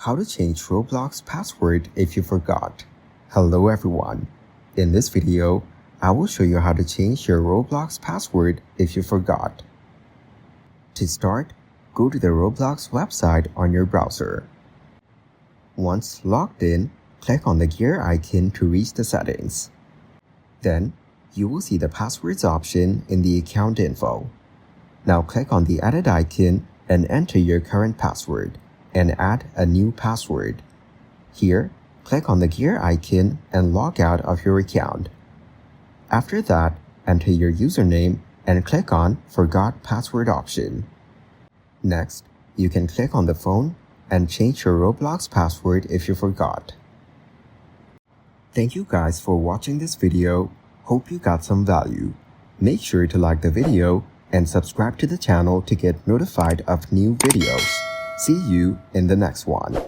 How to change Roblox password if you forgot. Hello everyone. In this video, I will show you how to change your Roblox password if you forgot. To start, go to the Roblox website on your browser. Once logged in, click on the gear icon to reach the settings. Then, you will see the passwords option in the account info. Now click on the edit icon and enter your current password and add a new password. Here, click on the gear icon and log out of your account. After that, enter your username and click on Forgot Password option. Next, you can click on the phone and change your Roblox password if you forgot. Thank you guys for watching this video. Hope you got some value. Make sure to like the video and subscribe to the channel to get notified of new videos. See you in the next one.